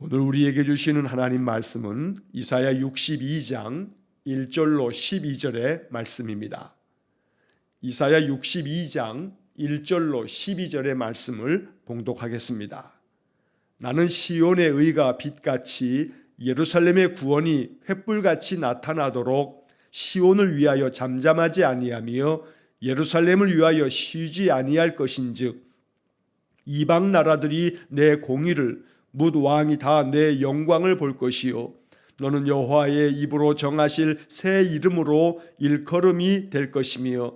오늘 우리에게 주시는 하나님 말씀은 이사야 62장 1절로 12절의 말씀입니다. 이사야 62장 1절로 12절의 말씀을 봉독하겠습니다. 나는 시온의 의가 빛같이 예루살렘의 구원이 횃불같이 나타나도록 시온을 위하여 잠잠하지 아니하며 예루살렘을 위하여 쉬지 아니할 것인즉 이방 나라들이 내 공의를 뭇 왕이 다 내 영광을 볼 것이요 너는 여호와의 입으로 정하실 새 이름으로 일컬음이 될 것이며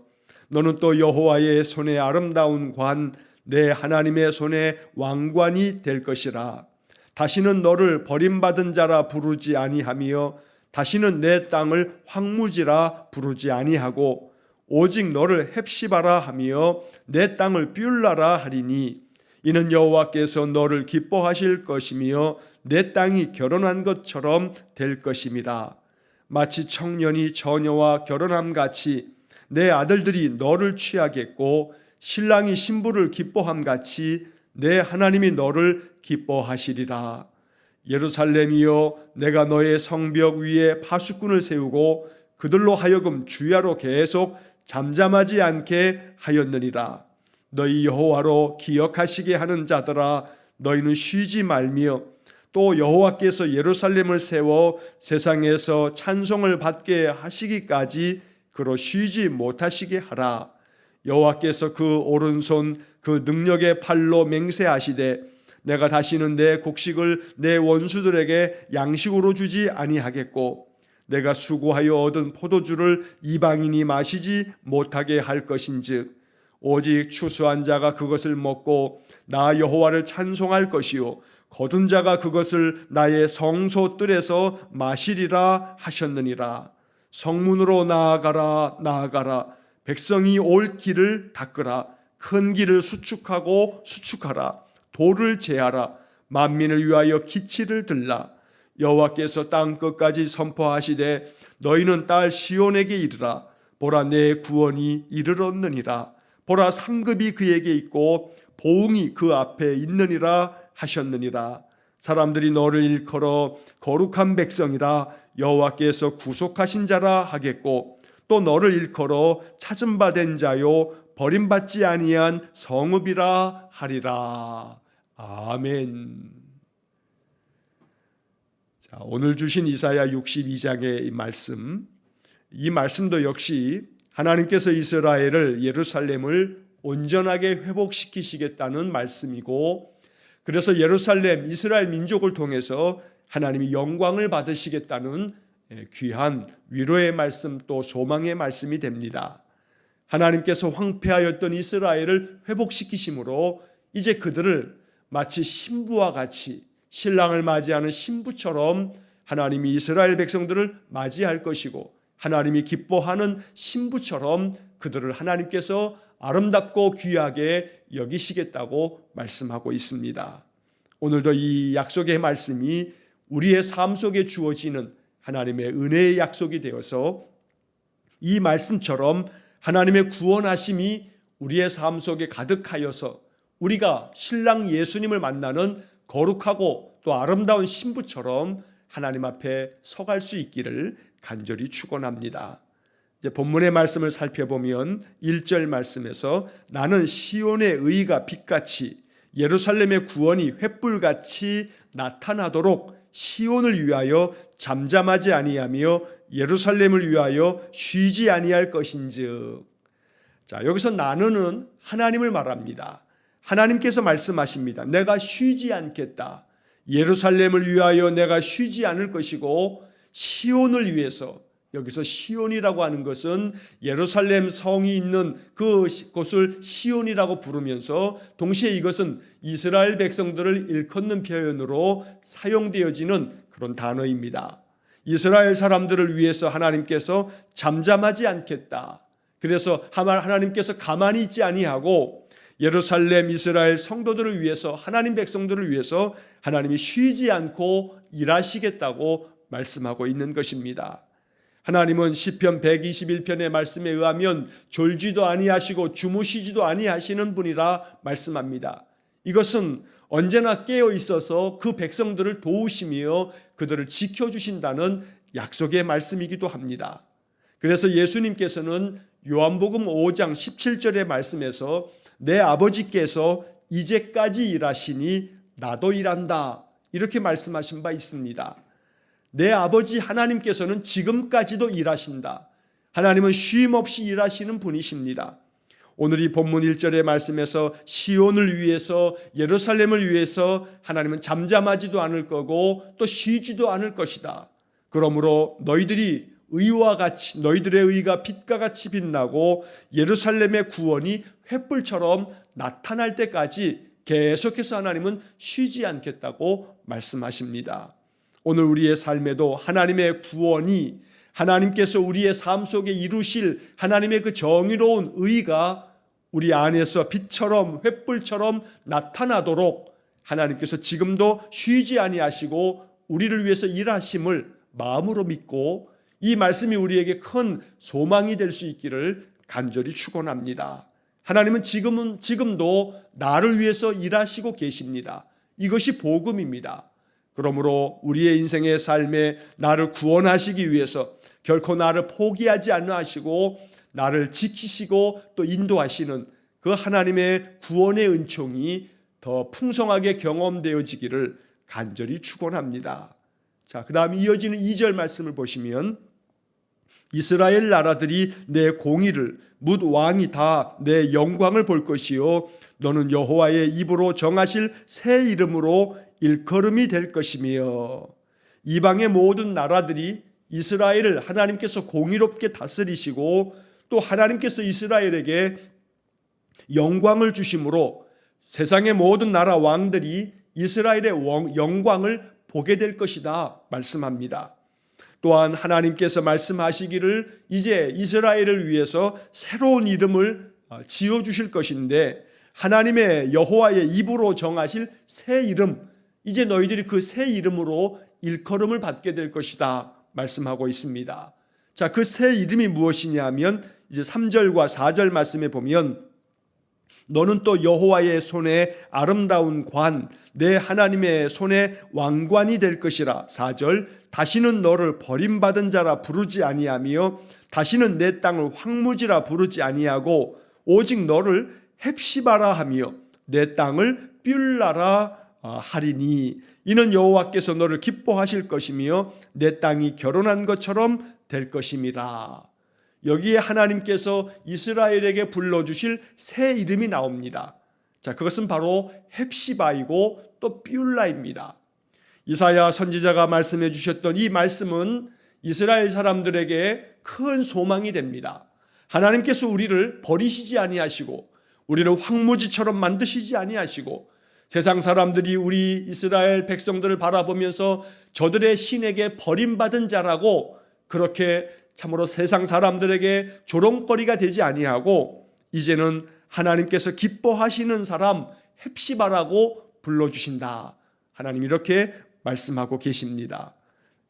너는 또 여호와의 손에 아름다운 관 내 하나님의 손에 왕관이 될 것이라. 다시는 너를 버림받은 자라 부르지 아니하며 다시는 내 땅을 황무지라 부르지 아니하고 오직 너를 헵시바라 하며 내 땅을 뷸라라 하리니 이는 여호와께서 너를 기뻐하실 것이며 내 땅이 결혼한 것처럼 될 것임이라. 마치 청년이 처녀와 결혼함 같이 내 아들들이 너를 취하겠고 신랑이 신부를 기뻐함 같이 내 하나님이 너를 기뻐하시리라. 예루살렘이여 내가 너의 성벽 위에 파수꾼을 세우고 그들로 하여금 주야로 계속 잠잠하지 않게 하였느니라. 너희 여호와로 기억하시게 하는 자들아 너희는 쉬지 말며 또 여호와께서 예루살렘을 세워 세상에서 찬송을 받게 하시기까지 그로 쉬지 못하시게 하라. 여호와께서 그 오른손 그 능력의 팔로 맹세하시되 내가 다시는 내 곡식을 내 원수들에게 양식으로 주지 아니하겠고 내가 수고하여 얻은 포도주를 이방인이 마시지 못하게 할 것인즉 오직 추수한 자가 그것을 먹고 나 여호와를 찬송할 것이요 거둔 자가 그것을 나의 성소 뜰에서 마시리라 하셨느니라. 성문으로 나아가라 나아가라. 백성이 올 길을 닦으라. 큰 길을 수축하고 수축하라. 돌을 제하라. 만민을 위하여 기치를 들라. 여호와께서 땅 끝까지 선포하시되 너희는 딸 시온에게 이르라. 보라 내 구원이 이르렀느니라. 보라 상급이 그에게 있고 보응이 그 앞에 있느니라 하셨느니라. 사람들이 너를 일컬어 거룩한 백성이라 여호와께서 구속하신 자라 하겠고 또 너를 일컬어 찾은 바 된 자요 버림받지 아니한 성읍이라 하리라. 아멘. 자, 오늘 주신 이사야 62장의 이 말씀도 역시 하나님께서 이스라엘을 예루살렘을 온전하게 회복시키시겠다는 말씀이고 그래서 예루살렘 이스라엘 민족을 통해서 하나님이 영광을 받으시겠다는 귀한 위로의 말씀 또 소망의 말씀이 됩니다. 하나님께서 황폐하였던 이스라엘을 회복시키심으로 이제 그들을 마치 신부와 같이 신랑을 맞이하는 신부처럼 하나님이 이스라엘 백성들을 맞이할 것이고 하나님이 기뻐하는 신부처럼 그들을 하나님께서 아름답고 귀하게 여기시겠다고 말씀하고 있습니다. 오늘도 이 약속의 말씀이 우리의 삶 속에 주어지는 하나님의 은혜의 약속이 되어서 이 말씀처럼 하나님의 구원하심이 우리의 삶 속에 가득하여서 우리가 신랑 예수님을 만나는 거룩하고 또 아름다운 신부처럼 하나님 앞에 서갈 수 있기를 간절히 축원합니다. 이제 본문의 말씀을 살펴보면 1절 말씀에서 나는 시온의 의가 빛같이 예루살렘의 구원이 횃불같이 나타나도록 시온을 위하여 잠잠하지 아니하며 예루살렘을 위하여 쉬지 아니할 것인즉. 자, 여기서 나는은 하나님을 말합니다. 하나님께서 말씀하십니다. 내가 쉬지 않겠다. 예루살렘을 위하여 내가 쉬지 않을 것이고 시온을 위해서, 여기서 시온이라고 하는 것은 예루살렘 성이 있는 그곳을 시온이라고 부르면서 동시에 이것은 이스라엘 백성들을 일컫는 표현으로 사용되어지는 그런 단어입니다. 이스라엘 사람들을 위해서 하나님께서 잠잠하지 않겠다. 그래서 하나님께서 가만히 있지 아니하고 예루살렘 이스라엘 성도들을 위해서 하나님 백성들을 위해서 하나님이 쉬지 않고 일하시겠다고 말씀하고 있는 것입니다. 하나님은 시편 121편의 말씀에 의하면 졸지도 아니하시고 주무시지도 아니하시는 분이라 말씀합니다. 이것은 언제나 깨어 있어서 그 백성들을 도우시며 그들을 지켜주신다는 약속의 말씀이기도 합니다. 그래서 예수님께서는 요한복음 5장 17절의 말씀에서 내 아버지께서 이제까지 일하시니 나도 일한다, 이렇게 말씀하신 바 있습니다. 내 아버지 하나님께서는 지금까지도 일하신다. 하나님은 쉼 없이 일하시는 분이십니다. 오늘 이 본문 1절의 말씀에서 시온을 위해서, 예루살렘을 위해서 하나님은 잠잠하지도 않을 거고 또 쉬지도 않을 것이다. 그러므로 너희들의 의가 빛과 같이 빛나고 예루살렘의 구원이 횃불처럼 나타날 때까지 계속해서 하나님은 쉬지 않겠다고 말씀하십니다. 오늘 우리의 삶에도 하나님의 구원이, 하나님께서 우리의 삶 속에 이루실 하나님의 그 정의로운 의가 우리 안에서 빛처럼 횃불처럼 나타나도록 하나님께서 지금도 쉬지 아니하시고 우리를 위해서 일하심을 마음으로 믿고 이 말씀이 우리에게 큰 소망이 될 수 있기를 간절히 축원합니다. 하나님은 지금도 나를 위해서 일하시고 계십니다. 이것이 복음입니다. 그러므로 우리의 인생의 삶에 나를 구원하시기 위해서 결코 나를 포기하지 않으 하시고 나를 지키시고 또 인도하시는 그 하나님의 구원의 은총이 더 풍성하게 경험되어지기를 간절히 축원합니다. 자, 그다음 이어지는 2절 말씀을 보시면 이스라엘 나라들이 내 공의를 뭇 왕이 다 내 영광을 볼 것이요 너는 여호와의 입으로 정하실 새 이름으로 일컬음이 될 것이며, 이방의 모든 나라들이 이스라엘을 하나님께서 공의롭게 다스리시고 또 하나님께서 이스라엘에게 영광을 주심으로 세상의 모든 나라 왕들이 이스라엘의 영광을 보게 될 것이다 말씀합니다. 또한 하나님께서 말씀하시기를 이제 이스라엘을 위해서 새로운 이름을 지어주실 것인데 하나님의 여호와의 입으로 정하실 새 이름, 이제 너희들이 그 새 이름으로 일컬음을 받게 될 것이다 말씀하고 있습니다. 자, 그 새 이름이 무엇이냐 하면 이제 3절과 4절 말씀에 보면 너는 또 여호와의 손에 아름다운 관, 내 하나님의 손에 왕관이 될 것이라. 4절 다시는 너를 버림받은 자라 부르지 아니하며 다시는 내 땅을 황무지라 부르지 아니하고 오직 너를 헵시바라 하며 내 땅을 뷸라라 하리니 이는 여호와께서 너를 기뻐하실 것이며 내 땅이 결혼한 것처럼 될 것임이라. 여기에 하나님께서 이스라엘에게 불러주실 새 이름이 나옵니다. 자, 그것은 바로 헵시바이고 또 뷸라입니다. 이사야 선지자가 말씀해 주셨던 이 말씀은 이스라엘 사람들에게 큰 소망이 됩니다. 하나님께서 우리를 버리시지 아니하시고 우리를 황무지처럼 만드시지 아니하시고 세상 사람들이 우리 이스라엘 백성들을 바라보면서 저들의 신에게 버림받은 자라고 그렇게 참으로 세상 사람들에게 조롱거리가 되지 아니하고 이제는 하나님께서 기뻐하시는 사람 헵시바라고 불러주신다. 하나님 이렇게 말씀하고 계십니다.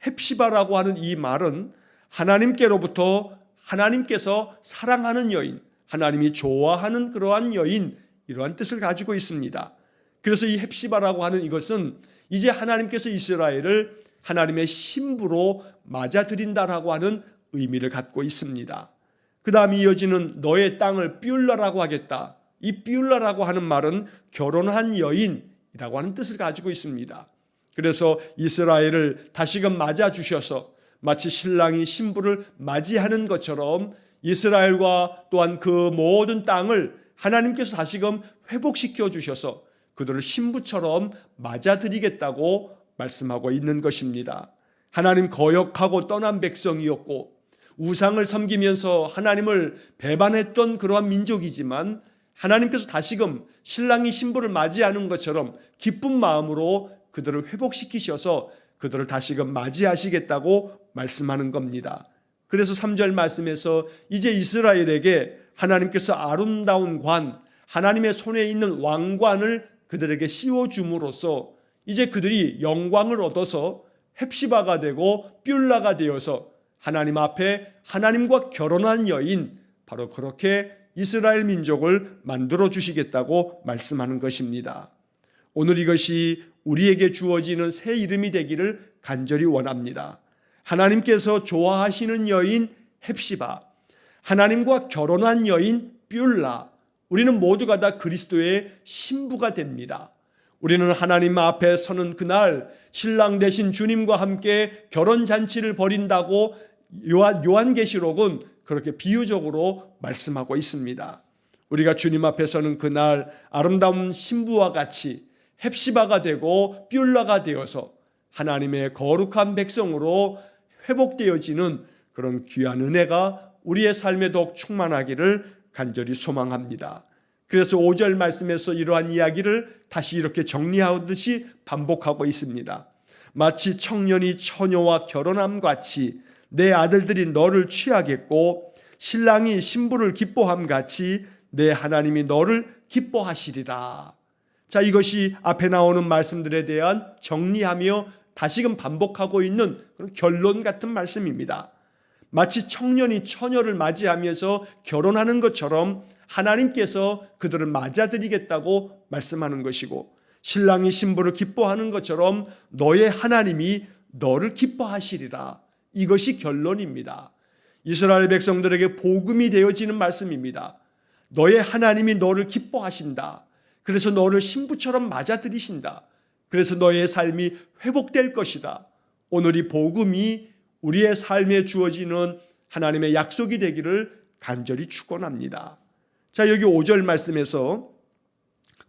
헵시바라고 하는 이 말은 하나님께로부터 하나님께서 사랑하는 여인, 하나님이 좋아하는 그러한 여인, 이러한 뜻을 가지고 있습니다. 그래서 이 헵시바라고 하는 이것은 이제 하나님께서 이스라엘을 하나님의 신부로 맞아들인다라고 하는 의미를 갖고 있습니다. 그 다음 이어지는 너의 땅을 뷸라라고 하겠다. 이 뷸라라고 하는 말은 결혼한 여인이라고 하는 뜻을 가지고 있습니다. 그래서 이스라엘을 다시금 맞아주셔서 마치 신랑이 신부를 맞이하는 것처럼 이스라엘과 또한 그 모든 땅을 하나님께서 다시금 회복시켜 주셔서 그들을 신부처럼 맞아들이겠다고 말씀하고 있는 것입니다. 하나님 거역하고 떠난 백성이었고 우상을 섬기면서 하나님을 배반했던 그러한 민족이지만 하나님께서 다시금 신랑이 신부를 맞이하는 것처럼 기쁜 마음으로 그들을 회복시키셔서 그들을 다시금 맞이하시겠다고 말씀하는 겁니다. 그래서 3절 말씀에서 이제 이스라엘에게 하나님께서 아름다운 관, 하나님의 손에 있는 왕관을 그들에게 씌워줌으로써 이제 그들이 영광을 얻어서 헵시바가 되고 뷸라가 되어서 하나님 앞에 하나님과 결혼한 여인, 바로 그렇게 이스라엘 민족을 만들어 주시겠다고 말씀하는 것입니다. 오늘 이것이 우리에게 주어지는 새 이름이 되기를 간절히 원합니다. 하나님께서 좋아하시는 여인 헵시바, 하나님과 결혼한 여인 뷸라, 우리는 모두가 다 그리스도의 신부가 됩니다. 우리는 하나님 앞에 서는 그날 신랑 되신 주님과 함께 결혼잔치를 벌인다고 요한계시록은 그렇게 비유적으로 말씀하고 있습니다. 우리가 주님 앞에 서는 그날 아름다운 신부와 같이 헵시바가 되고 뷸라가 되어서 하나님의 거룩한 백성으로 회복되어지는 그런 귀한 은혜가 우리의 삶에 더욱 충만하기를 간절히 소망합니다. 그래서 5절 말씀에서 이러한 이야기를 다시 이렇게 정리하듯이 반복하고 있습니다. 마치 청년이 처녀와 결혼함 같이 내 아들들이 너를 취하겠고 신랑이 신부를 기뻐함 같이 내 하나님이 너를 기뻐하시리라. 자, 이것이 앞에 나오는 말씀들에 대한 정리하며 다시금 반복하고 있는 그런 결론 같은 말씀입니다. 마치 청년이 처녀를 맞이하면서 결혼하는 것처럼 하나님께서 그들을 맞아들이겠다고 말씀하는 것이고, 신랑이 신부를 기뻐하는 것처럼 너의 하나님이 너를 기뻐하시리라. 이것이 결론입니다. 이스라엘 백성들에게 복음이 되어지는 말씀입니다. 너의 하나님이 너를 기뻐하신다. 그래서 너를 신부처럼 맞아들이신다. 그래서 너의 삶이 회복될 것이다. 오늘 이 복음이 우리의 삶에 주어지는 하나님의 약속이 되기를 간절히 축원합니다. 자, 여기 5절 말씀에서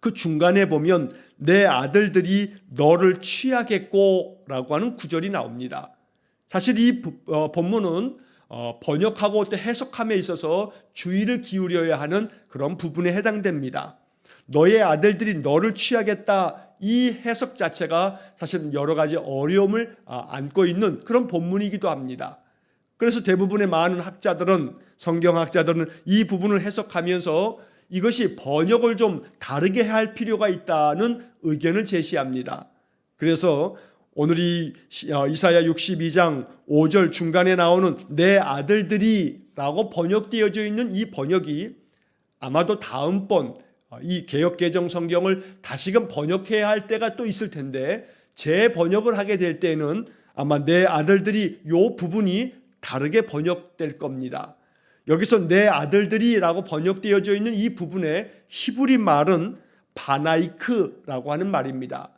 그 중간에 보면 내 아들들이 너를 취하겠고 라고 하는 구절이 나옵니다. 사실 이 본문은 번역하고 또 해석함에 있어서 주의를 기울여야 하는 그런 부분에 해당됩니다. 너의 아들들이 너를 취하겠다, 이 해석 자체가 사실 여러 가지 어려움을 안고 있는 그런 본문이기도 합니다. 그래서 대부분의 많은 학자들은, 성경학자들은 이 부분을 해석하면서 이것이 번역을 좀 다르게 할 필요가 있다는 의견을 제시합니다. 그래서 오늘 이 이사야 62장 5절 중간에 나오는 내 아들들이 라고 번역되어져 있는 이 번역이 아마도 다음번 이 개역개정 성경을 다시금 번역해야 할 때가 또 있을 텐데, 재번역을 하게 될 때는 아마 내 아들들이 이 부분이 다르게 번역될 겁니다. 여기서 내 아들들이 라고 번역되어져 있는 이 부분의 히브리 말은 바나이크라고 하는 말입니다.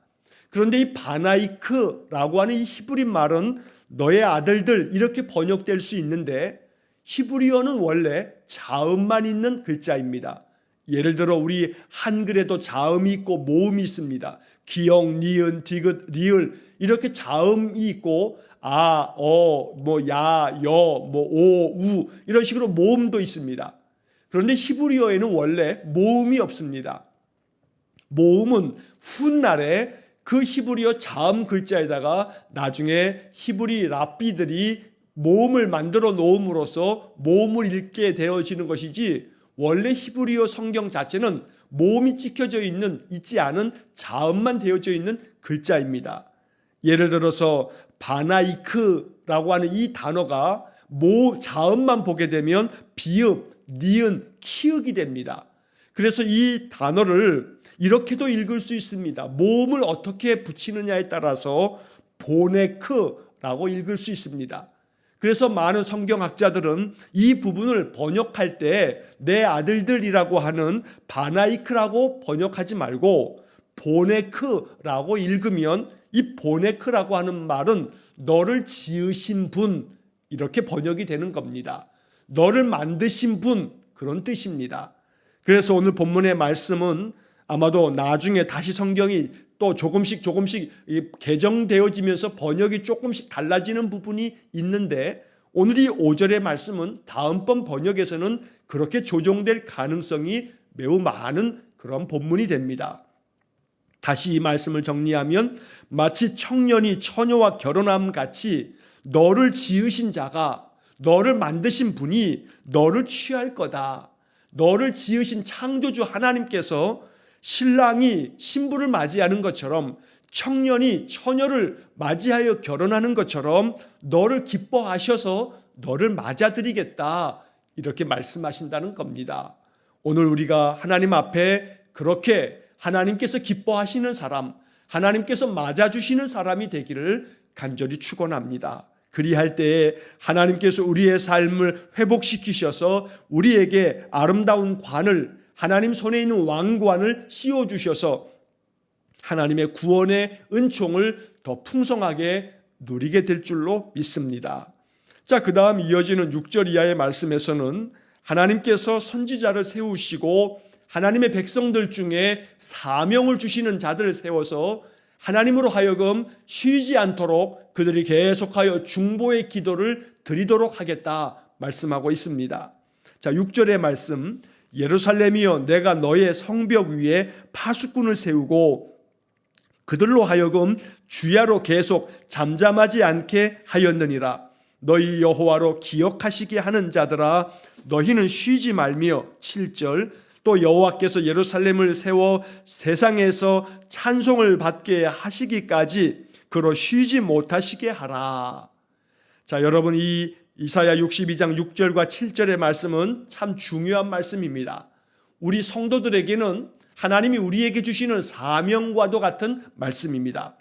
그런데 이 바나이크라고 하는 이 히브리 말은 너의 아들들 이렇게 번역될 수 있는데, 히브리어는 원래 자음만 있는 글자입니다. 예를 들어 우리 한글에도 자음이 있고 모음이 있습니다. 기역, 니은, 디귿, 리을 이렇게 자음이 있고 아, 야, 여, 오, 우 이런 식으로 모음도 있습니다. 그런데 히브리어에는 원래 모음이 없습니다. 모음은 훗날에 그 히브리어 자음 글자에다가 나중에 히브리 랍비들이 모음을 만들어 놓음으로써 모음을 읽게 되어지는 것이지, 원래 히브리어 성경 자체는 모음이 찍혀져 있지 않은 자음만 되어져 있는 글자입니다. 예를 들어서 바나이크라고 하는 이 단어가 자음만 보게 되면 비읍, 니은, 키읔이 됩니다. 그래서 이 단어를 이렇게도 읽을 수 있습니다. 모음을 어떻게 붙이느냐에 따라서 보네크라고 읽을 수 있습니다. 그래서 많은 성경학자들은 이 부분을 번역할 때 내 아들들이라고 하는 바나이크라고 번역하지 말고 보네크라고 읽으면, 이 보네크라고 하는 말은 너를 지으신 분 이렇게 번역이 되는 겁니다. 너를 만드신 분, 그런 뜻입니다. 그래서 오늘 본문의 말씀은 아마도 나중에 다시 성경이 또 조금씩 개정되어지면서 번역이 조금씩 달라지는 부분이 있는데, 오늘 이 5절의 말씀은 다음번 번역에서는 그렇게 조정될 가능성이 매우 많은 그런 본문이 됩니다. 다시 이 말씀을 정리하면 마치 청년이 처녀와 결혼함 같이 너를 지으신 자가, 너를 만드신 분이 너를 취할 거다. 너를 지으신 창조주 하나님께서 신랑이 신부를 맞이하는 것처럼, 청년이 처녀를 맞이하여 결혼하는 것처럼 너를 기뻐하셔서 너를 맞아들이겠다, 이렇게 말씀하신다는 겁니다. 오늘 우리가 하나님 앞에 그렇게 하나님께서 기뻐하시는 사람, 하나님께서 맞아주시는 사람이 되기를 간절히 축원합니다. 그리할 때에 하나님께서 우리의 삶을 회복시키셔서 우리에게 아름다운 관을, 하나님 손에 있는 왕관을 씌워주셔서 하나님의 구원의 은총을 더 풍성하게 누리게 될 줄로 믿습니다. 자, 그 다음 이어지는 6절 이하의 말씀에서는 하나님께서 선지자를 세우시고 하나님의 백성들 중에 사명을 주시는 자들을 세워서 하나님으로 하여금 쉬지 않도록 그들이 계속하여 중보의 기도를 드리도록 하겠다 말씀하고 있습니다. 자, 6절의 말씀, 예루살렘이여 내가 너의 성벽 위에 파수꾼을 세우고 그들로 하여금 주야로 계속 잠잠하지 않게 하였느니라. 너희 여호와로 기억하시게 하는 자들아 너희는 쉬지 말며. 7절, 또 여호와께서 예루살렘을 세워 세상에서 찬송을 받게 하시기까지 그로 쉬지 못하시게 하라. 자, 여러분, 이 이사야 62장 6절과 7절의 말씀은 참 중요한 말씀입니다. 우리 성도들에게는 하나님이 우리에게 주시는 사명과도 같은 말씀입니다.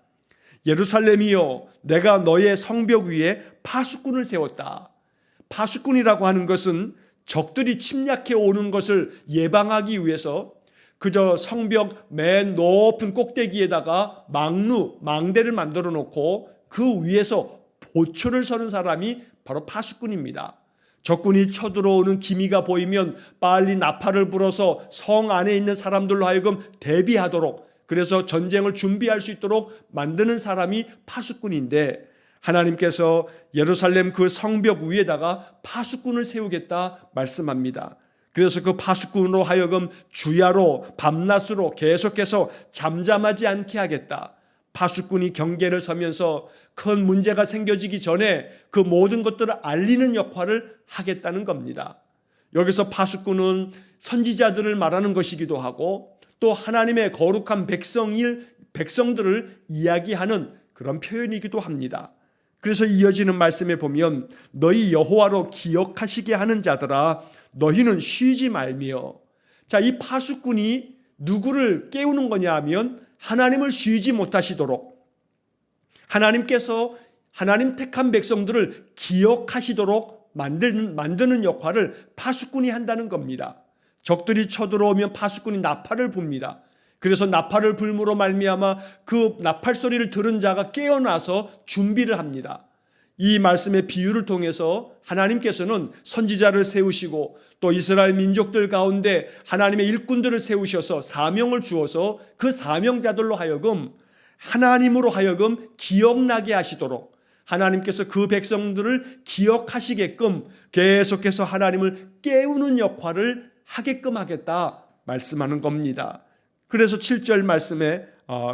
예루살렘이여 내가 너의 성벽 위에 파수꾼을 세웠다. 파수꾼이라고 하는 것은 적들이 침략해 오는 것을 예방하기 위해서 그저 성벽 맨 높은 꼭대기에다가 망대를 만들어 놓고 그 위에서 보초를 서는 사람이 바로 파수꾼입니다. 적군이 쳐들어오는 기미가 보이면 빨리 나팔을 불어서 성 안에 있는 사람들로 하여금 대비하도록, 그래서 전쟁을 준비할 수 있도록 만드는 사람이 파수꾼인데, 하나님께서 예루살렘 그 성벽 위에다가 파수꾼을 세우겠다 말씀합니다. 그래서 그 파수꾼으로 하여금 주야로 밤낮으로 계속해서 잠잠하지 않게 하겠다. 파수꾼이 경계를 서면서 큰 문제가 생겨지기 전에 그 모든 것들을 알리는 역할을 하겠다는 겁니다. 여기서 파수꾼은 선지자들을 말하는 것이기도 하고 또 하나님의 거룩한 백성들을 이야기하는 그런 표현이기도 합니다. 그래서 이어지는 말씀에 보면 너희 여호와로 기억하시게 하는 자들아 너희는 쉬지 말며. 자, 이 파수꾼이 누구를 깨우는 거냐 하면 하나님을 쉬지 못하시도록, 하나님께서 하나님 택한 백성들을 기억하시도록 만드는 역할을 파수꾼이 한다는 겁니다. 적들이 쳐들어오면 파수꾼이 나팔을 붑니다. 그래서 나팔을 불므로 말미암아 그 나팔 소리를 들은 자가 깨어나서 준비를 합니다. 이 말씀의 비유를 통해서 하나님께서는 선지자를 세우시고 또 이스라엘 민족들 가운데 하나님의 일꾼들을 세우셔서 사명을 주어서 그 사명자들로 하여금 하나님으로 하여금 기억나게 하시도록, 하나님께서 그 백성들을 기억하시게끔 계속해서 하나님을 깨우는 역할을 하게끔 하겠다 말씀하는 겁니다. 그래서 7절 말씀에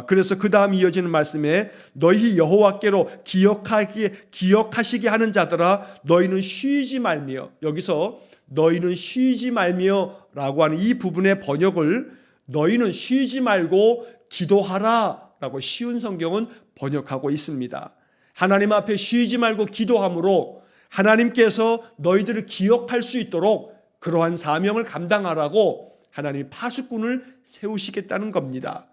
그래서 그 다음 이어지는 말씀에 너희 여호와께로 기억하시게 하는 자들아 너희는 쉬지 말며, 여기서 너희는 쉬지 말며 라고 하는 이 부분의 번역을 너희는 쉬지 말고 기도하라 라고 쉬운 성경은 번역하고 있습니다. 하나님 앞에 쉬지 말고 기도함으로 하나님께서 너희들을 기억할 수 있도록 그러한 사명을 감당하라고 하나님이 파수꾼을 세우시겠다는 겁니다.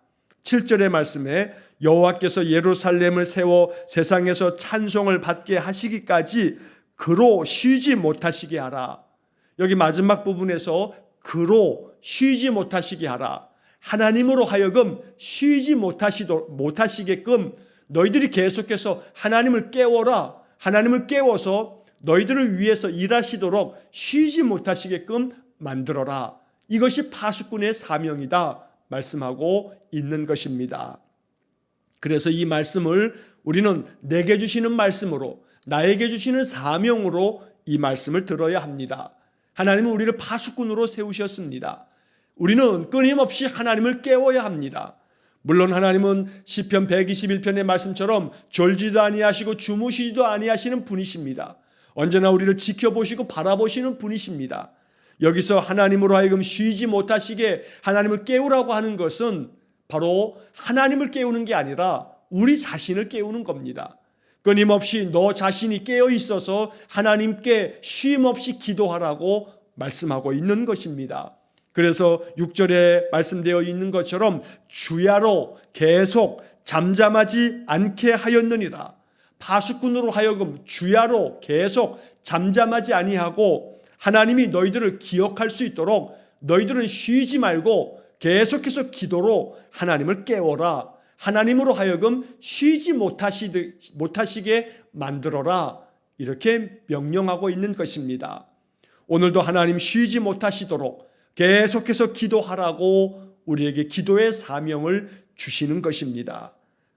7절의 말씀에 여호와께서 예루살렘을 세워 세상에서 찬송을 받게 하시기까지 그로 쉬지 못하시게 하라. 여기 마지막 부분에서 그로 쉬지 못하시게 하라. 하나님으로 하여금 쉬지 못하시게끔 너희들이 계속해서 하나님을 깨워라. 하나님을 깨워서 너희들을 위해서 일하시도록 쉬지 못하시게끔 만들어라. 이것이 파수꾼의 사명이다 말씀하고 있는 것입니다. 그래서 이 말씀을 우리는 내게 주시는 말씀으로, 나에게 주시는 사명으로 이 말씀을 들어야 합니다. 하나님은 우리를 파수꾼으로 세우셨습니다. 우리는 끊임없이 하나님을 깨워야 합니다. 물론 하나님은 시편 121편의 말씀처럼 졸지도 아니하시고 주무시지도 아니하시는 분이십니다. 언제나 우리를 지켜보시고 바라보시는 분이십니다. 여기서 하나님으로 하여금 쉬지 못하시게 하나님을 깨우라고 하는 것은 바로 하나님을 깨우는 게 아니라 우리 자신을 깨우는 겁니다. 끊임없이 너 자신이 깨어 있어서 하나님께 쉼 없이 기도하라고 말씀하고 있는 것입니다. 그래서 6절에 말씀되어 있는 것처럼 주야로 계속 잠잠하지 않게 하였느니라. 파수꾼으로 하여금 주야로 계속 잠잠하지 아니하고 하나님이 너희들을 기억할 수 있도록 너희들은 쉬지 말고 계속해서 기도로 하나님을 깨워라. 하나님으로 하여금 쉬지 못하시게 만들어라. 이렇게 명령하고 있는 것입니다. 오늘도 하나님 쉬지 못하시도록 계속해서 기도하라고 우리에게 기도의 사명을 주시는 것입니다.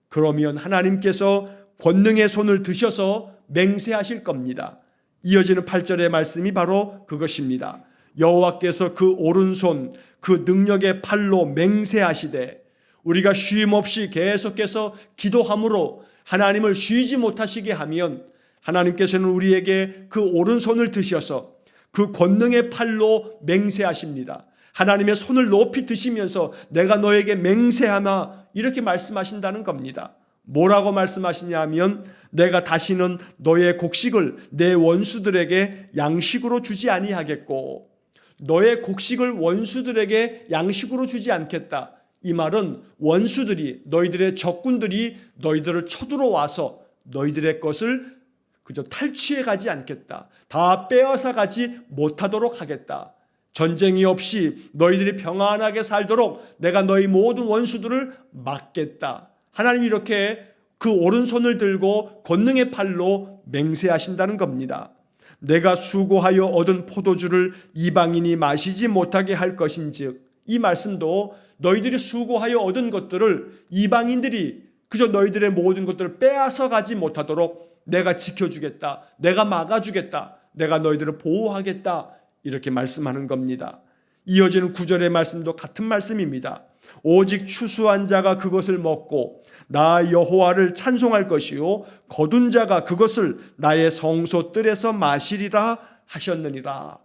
그러면 하나님께서 권능의 손을 드셔서 맹세하실 겁니다. 이어지는 8절의 말씀이 바로 그것입니다. 여호와께서 그 오른손 그 능력의 팔로 맹세하시되, 우리가 쉼없이 계속해서 기도함으로 하나님을 쉬지 못하시게 하면 하나님께서는 우리에게 그 오른손을 드셔서 그 권능의 팔로 맹세하십니다. 하나님의 손을 높이 드시면서 내가 너에게 맹세하나 이렇게 말씀하신다는 겁니다. 뭐라고 말씀하시냐 하면 내가 다시는 너의 곡식을 내 원수들에게 양식으로 주지 아니하겠고 너의 곡식을 원수들에게 양식으로 주지 않겠다. 이 말은 원수들이, 너희들의 적군들이 너희들을 쳐들어와서 너희들의 것을 그저 탈취해 가지 않겠다. 다 빼앗아 가지 못하도록 하겠다. 전쟁이 없이 너희들이 평안하게 살도록 내가 너희 모든 원수들을 막겠다. 하나님이 이렇게 그 오른손을 들고 권능의 팔로 맹세하신다는 겁니다. 내가 수고하여 얻은 포도주를 이방인이 마시지 못하게 할 것인즉, 이 말씀도 너희들이 수고하여 얻은 것들을 이방인들이 그저 너희들의 모든 것들을 빼앗아 가지 못하도록 내가 지켜주겠다. 내가 막아주겠다. 내가 너희들을 보호하겠다. 이렇게 말씀하는 겁니다. 이어지는 9절의 말씀도 같은 말씀입니다. 오직 추수한 자가 그것을 먹고 나 여호와를 찬송할 것이요 거둔 자가 그것을 나의 성소뜰에서 마시리라 하셨느니라.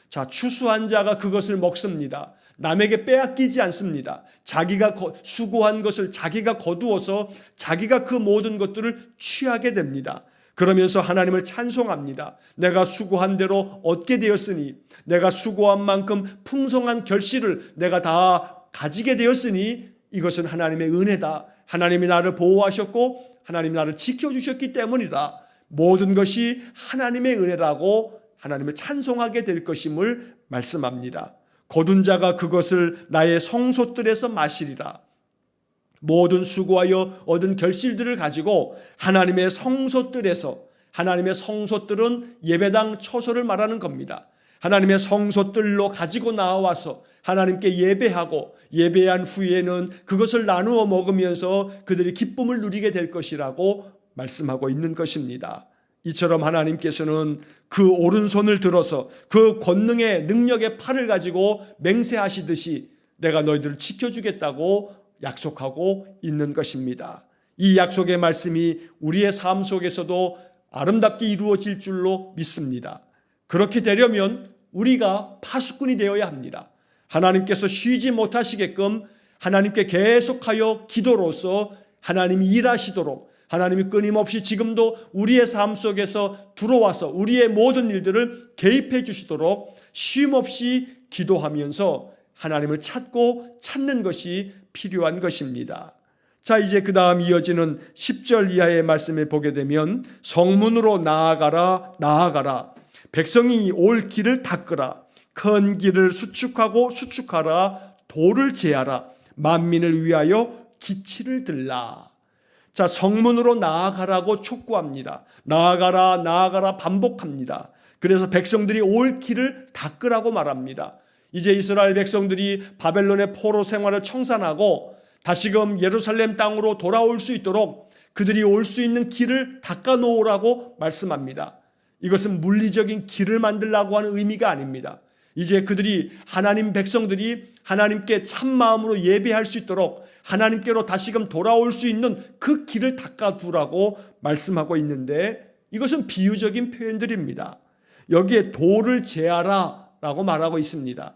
자, 추수한 자가 그것을 먹습니다. 남에게 빼앗기지 않습니다. 자기가 수고한 것을 자기가 거두어서 자기가 그 모든 것들을 취하게 됩니다. 그러면서 하나님을 찬송합니다. 내가 수고한 대로 얻게 되었으니, 내가 수고한 만큼 풍성한 결실을 내가 다 가지게 되었으니 이것은 하나님의 은혜다. 하나님이 나를 보호하셨고 하나님이 나를 지켜주셨기 때문이다. 모든 것이 하나님의 은혜라고 하나님을 찬송하게 될 것임을 말씀합니다. 거둔 자가 그것을 나의 성소뜰에서 마시리라. 모든 수고하여 얻은 결실들을 가지고 하나님의 성소뜰에서, 하나님의 성소뜰은 예배당 처소를 말하는 겁니다. 하나님의 성소뜰로 가지고 나와서 하나님께 예배하고 예배한 후에는 그것을 나누어 먹으면서 그들이 기쁨을 누리게 될 것이라고 말씀하고 있는 것입니다. 이처럼 하나님께서는 그 오른손을 들어서 그 권능의 능력의 팔을 가지고 맹세하시듯이 내가 너희들을 지켜주겠다고 약속하고 있는 것입니다. 이 약속의 말씀이 우리의 삶 속에서도 아름답게 이루어질 줄로 믿습니다. 그렇게 되려면 우리가 파수꾼이 되어야 합니다. 하나님께서 쉬지 못하시게끔 하나님께 계속하여 기도로서 하나님이 일하시도록, 하나님이 끊임없이 지금도 우리의 삶 속에서 들어와서 우리의 모든 일들을 개입해 주시도록 쉼없이 기도하면서 하나님을 찾고 찾는 것이 필요한 것입니다. 자, 이제 그 다음 이어지는 10절 이하의 말씀을 보게 되면 성문으로 나아가라 나아가라, 백성이 올 길을 닦으라, 큰 길을 수축하라, 돌을 제하라, 만민을 위하여 기치를 들라. 자, 성문으로 나아가라고 촉구합니다. 나아가라 나아가라 반복합니다. 그래서 백성들이 올 길을 닦으라고 말합니다. 이제 이스라엘 백성들이 바벨론의 포로 생활을 청산하고 다시금 예루살렘 땅으로 돌아올 수 있도록 그들이 올 수 있는 길을 닦아 놓으라고 말씀합니다. 이것은 물리적인 길을 만들라고 하는 의미가 아닙니다. 이제 그들이, 하나님 백성들이 하나님께 참 마음으로 예배할 수 있도록 하나님께로 다시금 돌아올 수 있는 그 길을 닦아두라고 말씀하고 있는데, 이것은 비유적인 표현들입니다. 여기에 돌을 제하라 라고 말하고 있습니다.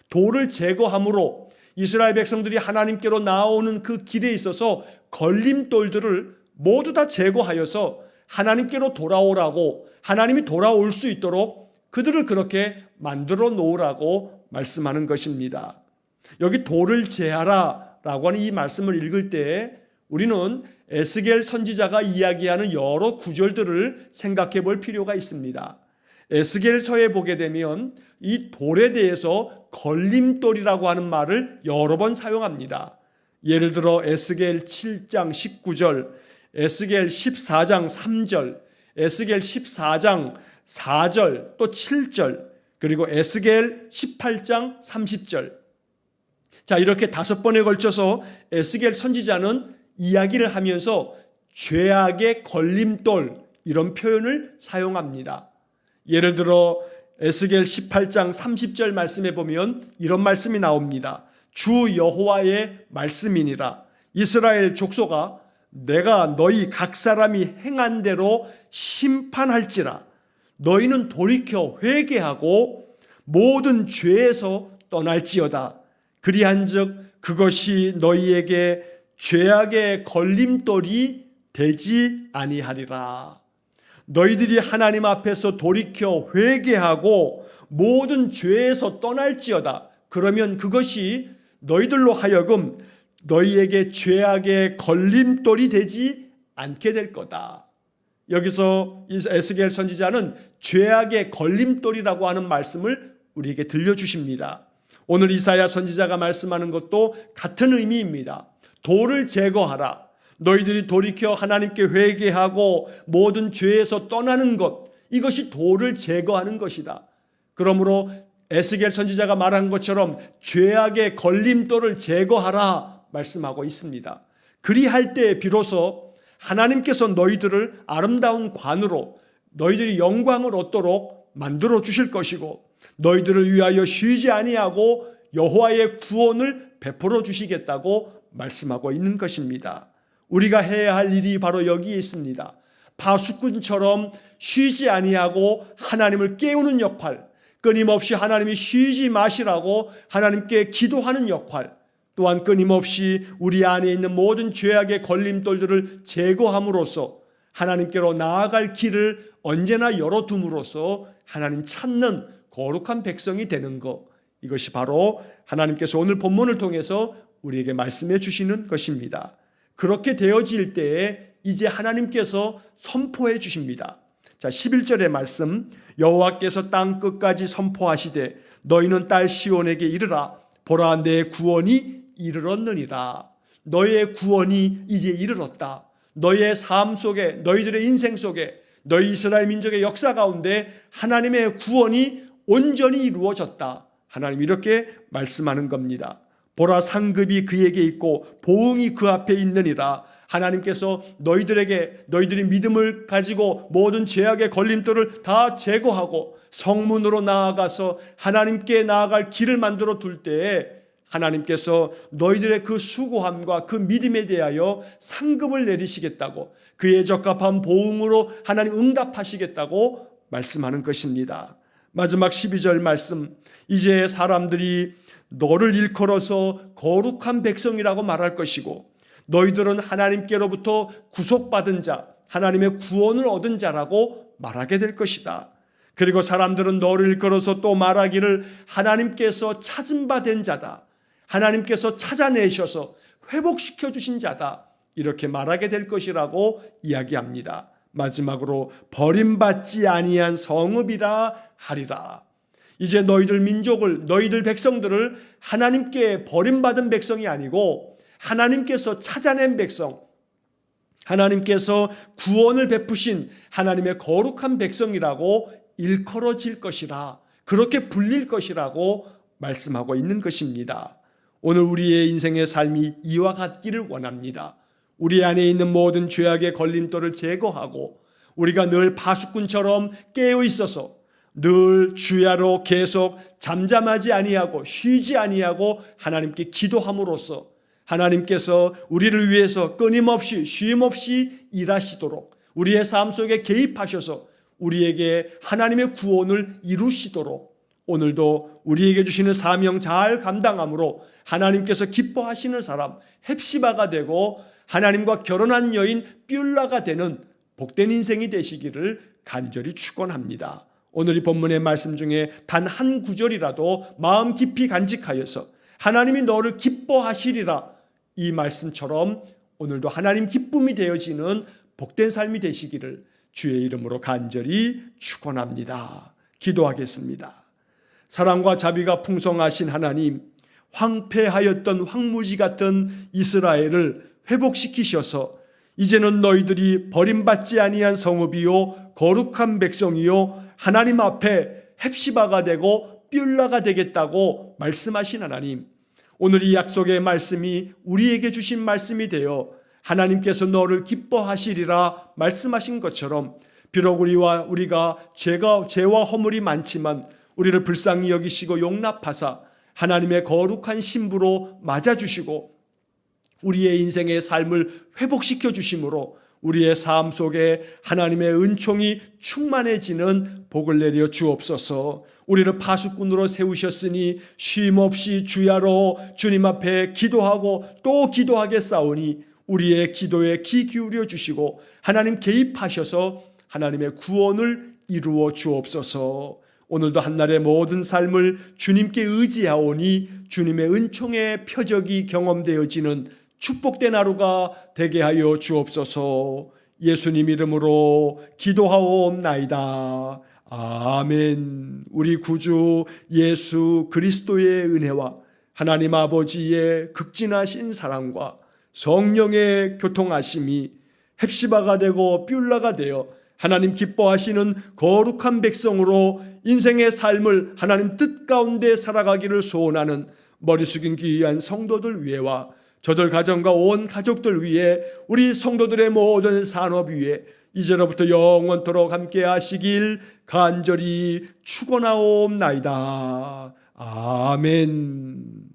돌을 제거함으로 이스라엘 백성들이 하나님께로 나오는 그 길에 있어서 걸림돌들을 모두 다 제거하여서 하나님께로 돌아오라고, 하나님이 돌아올 수 있도록 그들을 그렇게 만들어 놓으라고 말씀하는 것입니다. 여기 돌을 제하라 라고 하는 이 말씀을 읽을 때 우리는 에스겔 선지자가 이야기하는 여러 구절들을 생각해 볼 필요가 있습니다. 에스겔서에 보게 되면 이 돌에 대해서 걸림돌이라고 하는 말을 여러 번 사용합니다. 예를 들어 에스겔 7장 19절, 에스겔 14장 3절, 에스겔 14장 4절, 또 7절, 그리고 에스겔 18장 30절. 자, 이렇게 5번에 걸쳐서 에스겔 선지자는 이야기를 하면서 죄악의 걸림돌 이런 표현을 사용합니다. 예를 들어 에스겔 18장 30절 말씀에 보면 이런 말씀이 나옵니다. 주 여호와의 말씀이니라. 이스라엘 족속아, 내가 너희 각 사람이 행한 대로 심판할지라. 너희는 돌이켜 회개하고 모든 죄에서 떠날지어다. 그리한즉 그것이 너희에게 죄악의 걸림돌이 되지 아니하리라. 너희들이 하나님 앞에서 돌이켜 회개하고 모든 죄에서 떠날지어다. 그러면 그것이 너희들로 하여금 너희에게 죄악의 걸림돌이 되지 않게 될 거다. 여기서 에스겔 선지자는 죄악의 걸림돌이라고 하는 말씀을 우리에게 들려주십니다. 오늘 이사야 선지자가 말씀하는 것도 같은 의미입니다. 돌을 제거하라. 너희들이 돌이켜 하나님께 회개하고 모든 죄에서 떠나는 것, 이것이 돌을 제거하는 것이다. 그러므로 에스겔 선지자가 말한 것처럼 죄악의 걸림돌을 제거하라 말씀하고 있습니다. 그리할 때 비로소 하나님께서 너희들을 아름다운 관으로 너희들이 영광을 얻도록 만들어 주실 것이고 너희들을 위하여 쉬지 아니하고 여호와의 구원을 베풀어 주시겠다고 말씀하고 있는 것입니다. 우리가 해야 할 일이 바로 여기에 있습니다. 파수꾼처럼 쉬지 아니하고 하나님을 깨우는 역할, 끊임없이 하나님이 쉬지 마시라고 하나님께 기도하는 역할, 또한 끊임없이 우리 안에 있는 모든 죄악의 걸림돌들을 제거함으로써 하나님께로 나아갈 길을 언제나 열어둠으로써 하나님 찾는 거룩한 백성이 되는 것, 이것이 바로 하나님께서 오늘 본문을 통해서 우리에게 말씀해 주시는 것입니다. 그렇게 되어질 때에 이제 하나님께서 선포해 주십니다. 자, 11절의 말씀, 여호와께서 땅 끝까지 선포하시되 너희는 딸 시온에게 이르라. 보라, 내 구원이 이르렀느니라. 너희의 구원이 이제 이르렀다. 너희의 삶 속에, 너희들의 인생 속에, 너희 이스라엘 민족의 역사 가운데 하나님의 구원이 온전히 이루어졌다. 하나님 이렇게 말씀하는 겁니다. 보라, 상급이 그에게 있고 보응이 그 앞에 있느니라. 하나님께서 너희들이 믿음을 가지고 모든 죄악의 걸림돌을 다 제거하고 성문으로 나아가서 하나님께 나아갈 길을 만들어 둘 때에 하나님께서 너희들의 그 수고함과 그 믿음에 대하여 상급을 내리시겠다고, 그에 적합한 보응으로 하나님 응답하시겠다고 말씀하는 것입니다. 마지막 12절 말씀, 이제 사람들이 너를 일컬어서 거룩한 백성이라고 말할 것이고 너희들은 하나님께로부터 구속받은 자, 하나님의 구원을 얻은 자라고 말하게 될 것이다. 그리고 사람들은 너를 일컬어서 또 말하기를 하나님께서 찾은 바 된 자다, 하나님께서 찾아내셔서 회복시켜 주신 자다, 이렇게 말하게 될 것이라고 이야기합니다. 마지막으로 버림받지 아니한 성읍이라 하리라. 이제 너희들 민족을, 너희들 백성들을 하나님께 버림받은 백성이 아니고 하나님께서 찾아낸 백성, 하나님께서 구원을 베푸신 하나님의 거룩한 백성이라고 일컬어질 것이라, 그렇게 불릴 것이라고 말씀하고 있는 것입니다. 오늘 우리의 인생의 삶이 이와 같기를 원합니다. 우리 안에 있는 모든 죄악의 걸림돌을 제거하고 우리가 늘 파수꾼처럼 깨어 있어서 늘 주야로 계속 잠잠하지 아니하고 쉬지 아니하고 하나님께 기도함으로써 하나님께서 우리를 위해서 끊임없이 쉼없이 일하시도록, 우리의 삶 속에 개입하셔서 우리에게 하나님의 구원을 이루시도록 오늘도 우리에게 주시는 사명 잘 감당함으로 하나님께서 기뻐하시는 사람 헵시바가 되고 하나님과 결혼한 여인 뷸라가 되는 복된 인생이 되시기를 간절히 축원합니다. 오늘 이 본문의 말씀 중에 단 한 구절이라도 마음 깊이 간직하여서 하나님이 너를 기뻐하시리라, 이 말씀처럼 오늘도 하나님 기쁨이 되어지는 복된 삶이 되시기를 주의 이름으로 간절히 축원합니다. 기도하겠습니다. 사랑과 자비가 풍성하신 하나님, 황폐하였던 황무지 같은 이스라엘을 회복시키셔서 이제는 너희들이 버림받지 아니한 성읍이요 거룩한 백성이요 하나님 앞에 헵시바가 되고 뷸라가 되겠다고 말씀하신 하나님, 오늘 이 약속의 말씀이 우리에게 주신 말씀이 되어 하나님께서 너를 기뻐하시리라 말씀하신 것처럼, 비록 우리가 죄와 허물이 많지만 우리를 불쌍히 여기시고 용납하사 하나님의 거룩한 신부로 맞아주시고 우리의 인생의 삶을 회복시켜 주심으로 우리의 삶 속에 하나님의 은총이 충만해지는 복을 내려 주옵소서. 우리를 파수꾼으로 세우셨으니 쉼없이 주야로 주님 앞에 기도하고 또 기도하겠사오니 우리의 기도에 귀 기울여 주시고 하나님 개입하셔서 하나님의 구원을 이루어 주옵소서. 오늘도 한날의 모든 삶을 주님께 의지하오니 주님의 은총의 표적이 경험되어지는 축복된 하루가 되게 하여 주옵소서. 예수님 이름으로 기도하옵나이다. 아멘. 우리 구주 예수 그리스도의 은혜와 하나님 아버지의 극진하신 사랑과 성령의 교통하심이 헵시바가 되고 뷸라가 되어 하나님 기뻐하시는 거룩한 백성으로 인생의 삶을 하나님 뜻 가운데 살아가기를 소원하는 머리 숙인 귀한 성도들 위에와 저들 가정과 온 가족들 위에 우리 성도들의 모든 산업 위에 이제로부터 영원토록 함께 하시길 간절히 축원하옵나이다. 아멘.